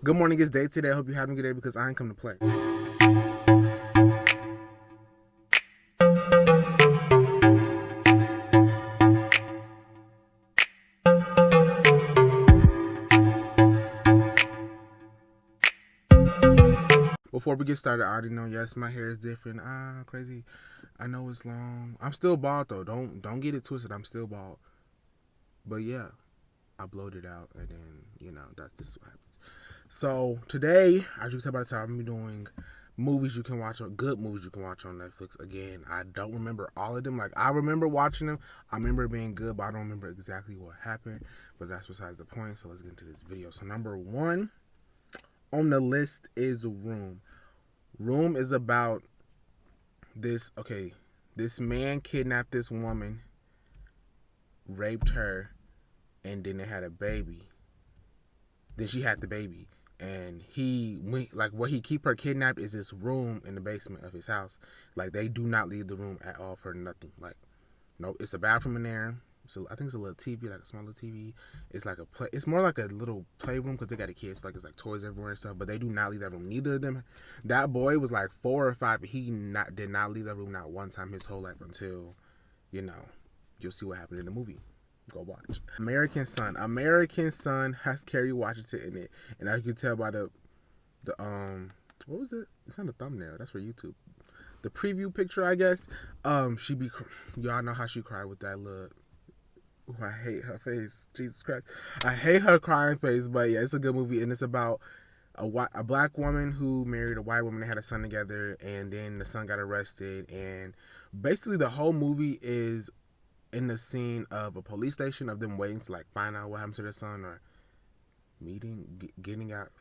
Good morning, it's day today. I hope you're having a good day because I ain't come to play. Before we get started, I already know, yes, my hair is different. Crazy. I know it's long. I'm still bald though. Don't get it twisted. I'm still bald. But yeah, I blowed it out and then, that's just what happens. So today, as you can tell by the time, I'm doing movies you can watch on good movies you can watch on Netflix. Again, I don't remember all of them. Like I remember watching them. I remember it being good, but I don't remember exactly what happened. But that's besides the point. So let's get into this video. So number one on the list is Room. Room is about this. Okay, this man kidnapped this woman, raped her, and then they had a baby. Then she had the baby, and he went like where he keep her kidnapped is this room in the basement of his house. Like they do not leave the room at all for nothing. Like no, it's a bathroom in there. So I think it's a little TV, like a small little TV. It's like a play. It's more like a little playroom because they got a kids. Like it's like toys everywhere and stuff. But they do not leave that room. Neither of them. That boy was like 4 or 5. He did not leave that room not one time his whole life until, you know, you'll see what happened in the movie. Go watch. American Son. American Son has Kerry Washington in it, and as you can tell by the what was it? It's on the thumbnail. That's for YouTube. The preview picture, I guess. She be y'all know how she cried with that look. Ooh, I hate her face. Jesus Christ, I hate her crying face. But yeah, it's a good movie, and it's about a black woman who married a white woman. They had a son together, and then the son got arrested. And basically, the whole movie is in the scene of a police station of them waiting to like find out what happened to their son or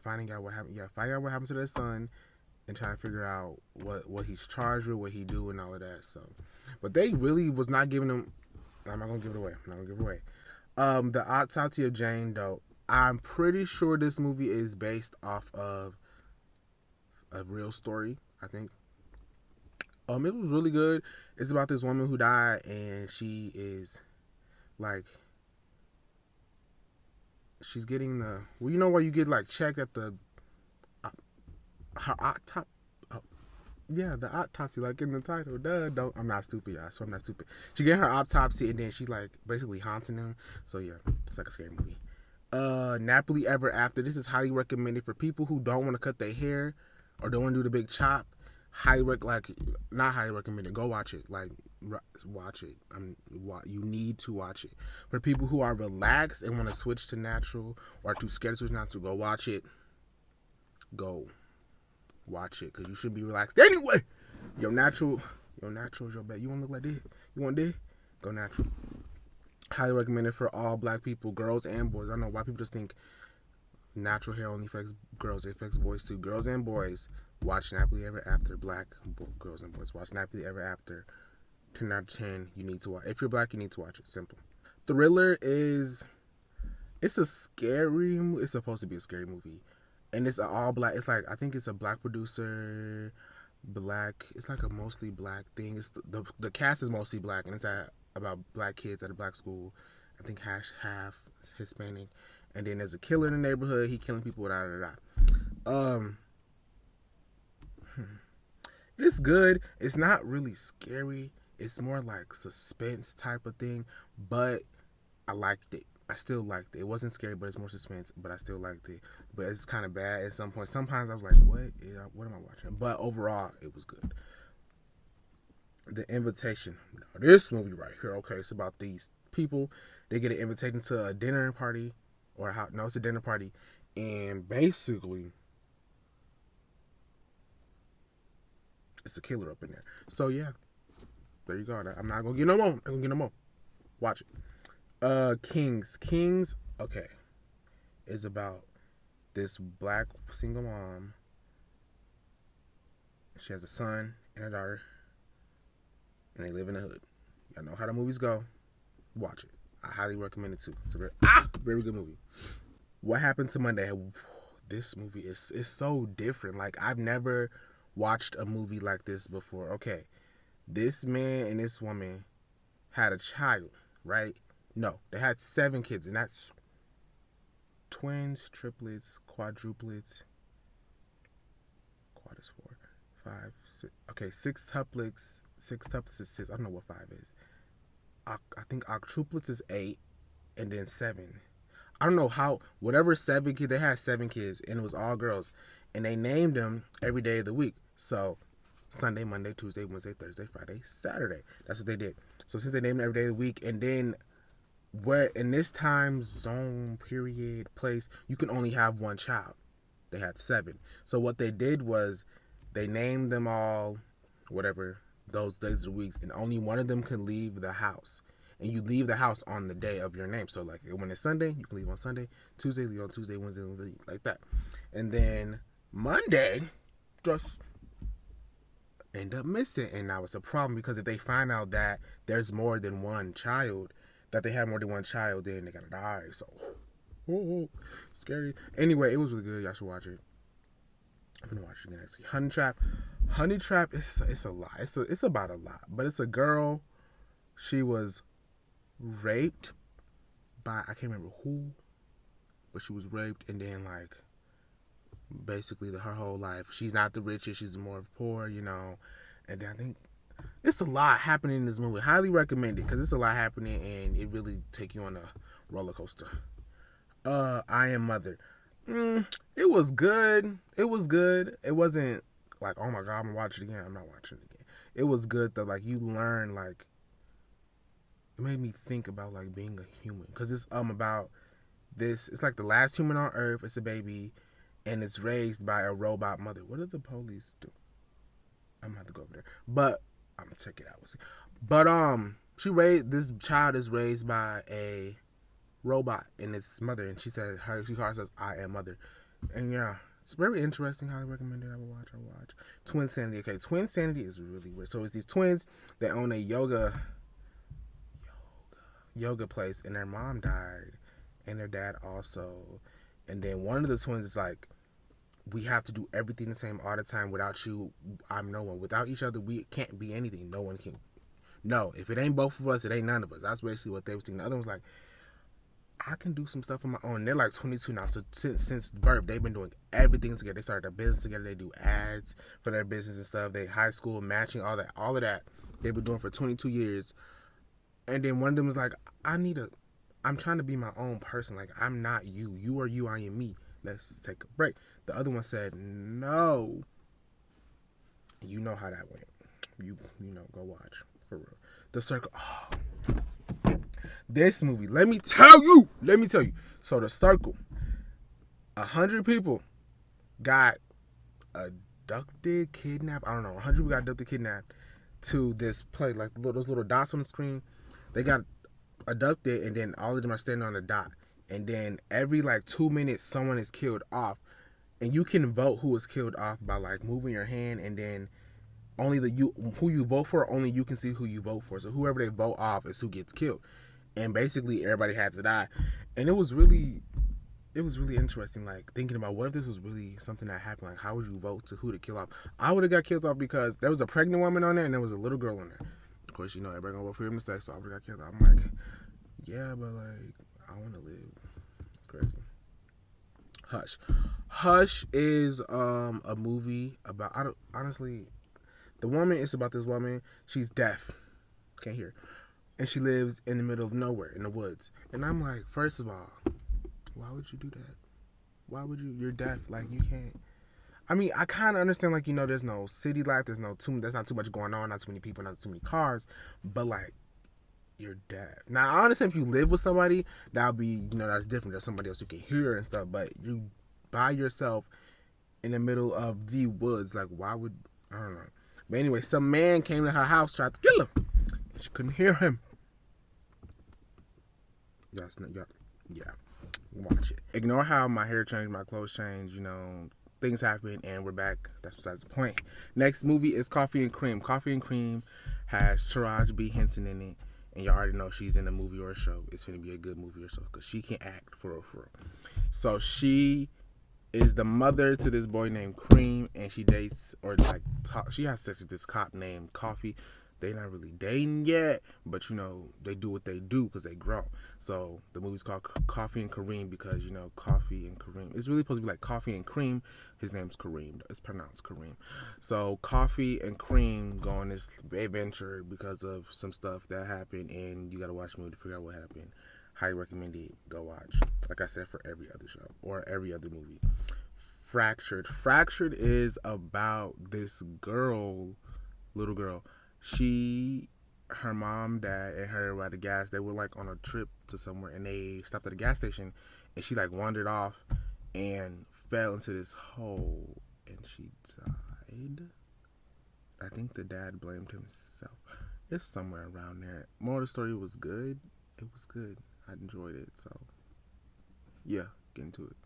finding out what happened. Yeah, finding out what happened to their son and trying to figure out what he's charged with, what he do, and all of that. So, but they really was not giving him. I'm not gonna give it away. I'm not gonna give it away. The Autopsy of Jane Doe. I'm pretty sure this movie is based off of a real story. I think. It was really good. It's about this woman who died, and she is like, she's getting the. Well, you know where you get like checked at the uh, her autopsy. Oh, yeah, the autopsy, like in the title. Duh, don't. I'm not stupid. I swear I'm not stupid. She get her autopsy, and then she's like basically haunting him. So yeah, it's like a scary movie. Nappily Ever After. This is highly recommended for people who don't want to cut their hair or don't want to do the big chop. Like not highly recommended. Go watch it. Like watch it. You need to watch it. For people who are relaxed and want to switch to natural or are too scared to switch natural, go watch it. Go watch it because you should be relaxed anyway. Your natural is your bet. You want to look like this? You want this? Go natural. Highly recommended for all black people, girls and boys. I know white people just think natural hair only affects girls. It affects boys too. Girls and boys, watch Nappily Ever After. Black girls and boys, watch Nappily Ever After. 10 out of 10. You need to watch. If you're black, you need to watch it. Simple. Thriller is. It's a scary. It's supposed to be a scary movie, and it's all black. It's like I think it's a black producer. Black. It's like a mostly black thing. It's the cast is mostly black, and it's about black kids at a black school. I think half Hispanic, and then there's a killer in the neighborhood. He killing people. Da da da. It's good. It's not really scary. It's more like suspense type of thing, but I liked it. I still liked it. It wasn't scary, but it's more suspense. But I still liked it. But it's kind of bad at some point. Sometimes I was like, What am I watching?" But overall, it was good. The Invitation. Now, this movie right here, okay, it's about these people. They get an invitation to a dinner party, or how? No, it's a dinner party, and basically, it's a killer up in there. So yeah, there you go. I'm not gonna get no more. I'm gonna get no more. Watch it. Kings. Okay, is about this black single mom. She has a son and a daughter, and they live in the hood. Y'all know how the movies go. Watch it. I highly recommend it too. It's a very good movie. What Happened to Monday? This movie is so different. Like I've never watched a movie like this before. Okay, this man and this woman had a child, right? No, they had 7 kids, and that's twins, triplets, quadruplets. Quad is 4, 5, 6. Okay, six tuplets. Six tuplets is 6. I don't know what 5 is. I think octuplets is 8, and then 7. I don't know how. Whatever 7 kids, they had 7 kids, and it was all girls, and they named them every day of the week. So Sunday, Monday, Tuesday, Wednesday, Thursday, Friday, Saturday. That's what they did. So since they named them every day of the week, and then where in this time zone period place, you can only have one child. They had 7. So what they did was they named them all, whatever those days of the weeks, and only one of them can leave the house. And you leave the house on the day of your name. So like when it's Sunday, you can leave on Sunday. Tuesday, leave on Tuesday. Wednesday, like that. And then Monday, just end up missing. And now it's a problem because if they find out that there's more than one child, that they have more than one child, then they gotta die. So scary. Anyway, it was really good. Y'all should watch it. I'm gonna watch it again next week. Honey Trap. Honey Trap it's a lot. It's about a lot. But it's a girl. She was raped by, I can't remember who, but she was raped, and then like basically her whole life, she's not the richest, she's more poor, you know. And then I think it's a lot happening in this movie. Highly recommend it because it's a lot happening and it really take you on a roller coaster. I Am Mother. It was good. It was good. It wasn't like, oh my god, I'm gonna watch it again. I'm not watching it again. It was good though. Like you learn, like it made me think about like being a human because it's about this. It's like the last human on Earth. It's a baby, and it's raised by a robot mother. What did the police do? I'm gonna have to go over there, but I'm gonna check it out. We'll see. But this child is raised by a robot and its mother, and she calls us I Am Mother, and yeah, it's very interesting. Highly recommended. I will watch. Twinsanity. Okay, Twinsanity is really weird. So it's these twins that own a yoga place, and their mom died and their dad also, and then one of the twins is like, we have to do everything the same all the time. Without you, I'm no one. Without each other, we can't be anything. No one can. No, if it ain't both of us, it ain't none of us. That's basically what they were saying. The other one's like, I can do some stuff on my own. They're like 22 now, so since birth, they've been doing everything together. They started their business together. They do ads for their business and stuff. They high school matching, all of that. They've been doing for 22 years. And then one of them was like, I'm trying to be my own person. Like, I'm not you. You are you, I am me. Let's take a break. The other one said, no. You know how that went. You know, go watch. For real. The Circle. Oh. This movie, let me tell you. So The Circle. 100 people got abducted, kidnapped. I don't know. 100 people got abducted, kidnapped to this place. Like those little dots on the screen. They got abducted, and then all of them are standing on a dot. And then every like 2 minutes, someone is killed off, and you can vote who is killed off by like moving your hand, and then only who you vote for, only you can see who you vote for. So whoever they vote off is who gets killed, and basically everybody had to die. And it was really interesting, like thinking about what if this was really something that happened. Like, how would you vote to who to kill off? I would have got killed off because there was a pregnant woman on there and there was a little girl on there. Of course, you know, everybody gonna vote for your mistake, so I would have got killed off. I'm like, yeah, but like, I want to live. It's crazy. Hush is a movie about, honestly, the woman is about this woman. She's deaf, can't hear, and she lives in the middle of nowhere in the woods. And I'm like, first of all, why would you do that? Why would you? You're deaf, like you can't. I mean, I kind of understand, like, you know, there's no city life, there's not too much going on, not too many people, not too many cars, but like, you're deaf. Now, I understand if you live with somebody, that'll be, you know, that's different. There's somebody else you can hear and stuff, but you by yourself in the middle of the woods, like, why would, I don't know. But anyway, some man came to her house, tried to kill him, and she couldn't hear him. Yeah, watch it. Ignore how my hair changed, my clothes changed, you know, things happen, and we're back. That's besides the point. Next movie is Coffee and Cream. Coffee and Cream has Taraji B. Henson in it, and you already know she's in a movie or a show. It's going to be a good movie or show because she can act for real. So she is the mother to this boy named Cream, and she dates or like she has sex with this cop named Coffee. they not really dating yet, but you know they do what they do because they grown. So the movie's called Coffee and Kareem because you know Coffee and Kareem. It's really supposed to be like Coffee and Cream. His name's Kareem. It's pronounced Kareem. So Coffee and Cream go on this adventure because of some stuff that happened, and you gotta watch the movie to figure out what happened. Highly recommend it. Go watch. Like I said, for every other show or every other movie. Fractured. Fractured is about this girl, little girl. Her mom, dad, and her were at the gas. They were like on a trip to somewhere, and they stopped at a gas station, and she like wandered off and fell into this hole, and she died. I think the dad blamed himself. It's somewhere around there. More of the story was good. It was good. I enjoyed it. So yeah, get into it.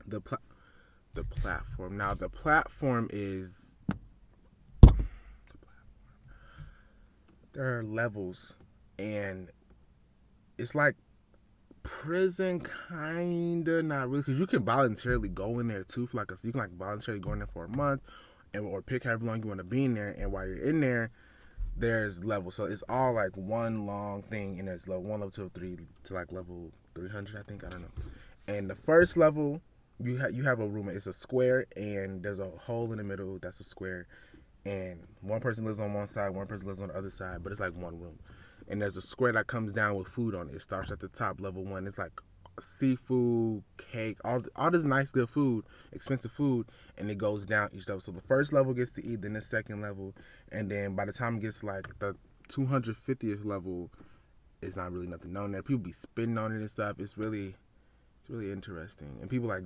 The platform. Now the platform is there are levels, and it's like prison, kinda, not really, because you can voluntarily go in there too for like you can like voluntarily go in there for a month, or pick however long you want to be in there, and while you're in there, there's levels. So it's all like one long thing, and there's level 1, level 2, 3 to like level 300, I think. I don't know. And the first level, you have a room. It's a square, and there's a hole in the middle. That's a square, and one person lives on one side, one person lives on the other side, but it's like one room. And there's a square that comes down with food on it. It starts at the top, level 1. It's like seafood, cake, all this nice good food, expensive food, and it goes down each level. So the first level gets to eat, then the second level, and then by the time it gets like the 250th level, it's not really nothing on there. People be spitting on it and stuff. It's really interesting. And people like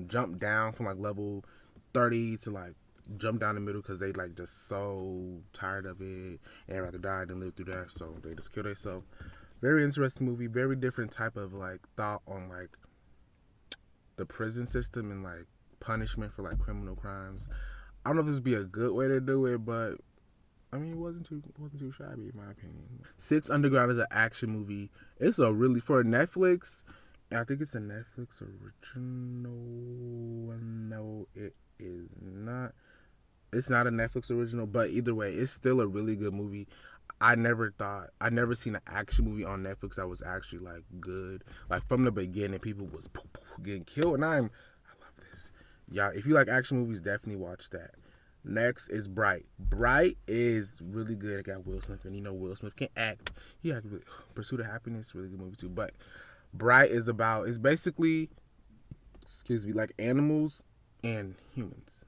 jump down from like level 30 to like jump down the middle because they like just so tired of it and they'd rather die than live through that, so they just kill themselves. Very interesting movie. Very different type of like thought on like the prison system and like punishment for like criminal crimes. I don't know if this would be a good way to do it, but I mean, it wasn't too shabby in my opinion. Six Underground is an action movie. It's a really, for Netflix, I think it's a Netflix original. No, it is not. It's not a Netflix original, but either way, it's still a really good movie. I never seen an action movie on Netflix that was actually like good. Like from the beginning, people was getting killed, and I love this. Yeah, if you like action movies, definitely watch that. Next is Bright. Bright is really good. It got Will Smith, and you know Will Smith can act. He acted really, Pursuit of Happiness, really good movie too. But Bright is it's basically, like animals and humans,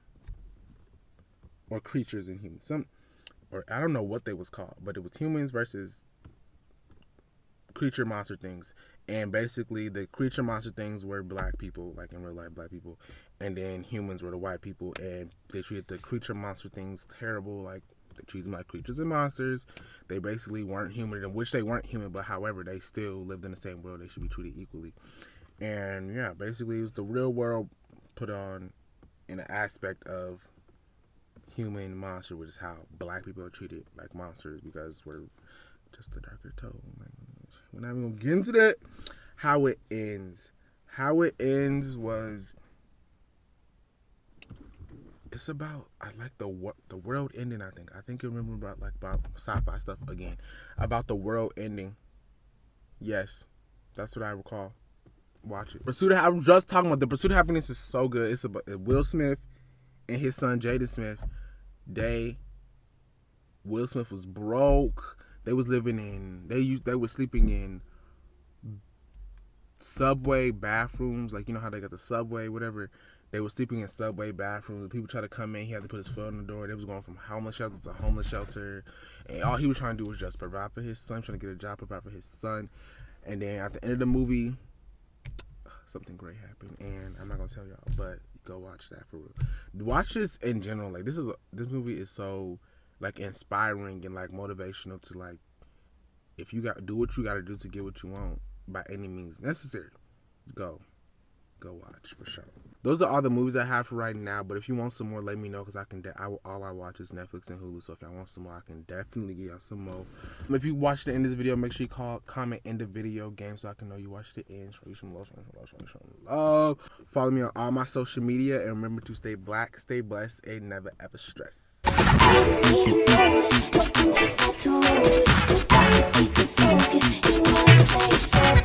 or creatures and humans. Or I don't know what they was called, but it was humans versus creature monster things. And basically the creature monster things were black people, like in real life black people, and then humans were the white people, and they treated the creature monster things terrible. Like they treated them like creatures and monsters. They basically weren't human, in which they weren't human, but however they still lived in the same world. They should be treated equally. And yeah, basically it was the real world put on in an aspect of human monster, which is how black people are treated like monsters because we're just a darker tone. Like, we're not even gonna get into that. How it ends was, it's about, I like the world ending. I think you remember about sci-fi stuff again, about the world ending. Yes, that's what I recall. Watch it. I was just talking about the Pursuit of Happiness is so good. It's about Will Smith and his son Jaden Smith. Will Smith was broke. They was living in, they were sleeping in subway bathrooms, like you know how they got the subway, whatever. They were sleeping in subway bathrooms. People try to come in, he had to put his foot on the door. They was going from homeless shelter to homeless shelter, and all he was trying to do was just provide for his son, trying to get a job, provide for his son. And then at the end of the movie, something great happened, and I'm not gonna tell y'all, but go watch that for real. Watch this in general. Like this movie is so like inspiring and like motivational to like, if you do what you got to do to get what you want by any means necessary. Go watch for sure. those are all the movies I have for right now. But if you want some more, let me know, because all I watch is Netflix and Hulu. So if y'all want some more, I can definitely get y'all some more. If you watched the end of this video, make sure you comment in the video game so I can know you watched the end. Show you some love, show you some love. Follow me on all my social media, and remember to stay black, stay blessed, and never ever stress. Just got to roll it. You got to keep it focused. You wanna say so.